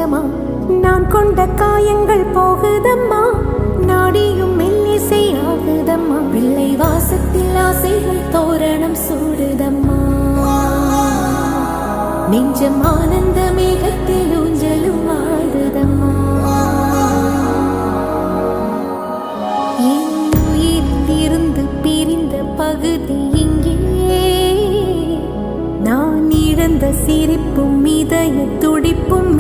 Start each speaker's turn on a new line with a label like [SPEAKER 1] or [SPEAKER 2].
[SPEAKER 1] நெஞ்சமா நான் கொண்ட காயங்கள் போகுதம்மா, நாடியும் மெல்லிசை ஆகுதம்மா, பிள்ளை வாசத்தில் ஆசைகள் தோரணம் சூடுதம்மா, நெஞ்சம் ஆனந்த மேகத்தில் ஊஞ்சலும் ஆடுதம்மா. என் உயிரிலிருந்து பிரிந்த பகுதி இங்கே, நான் இழந்த சிரிப்பும் இதய துடிப்பும்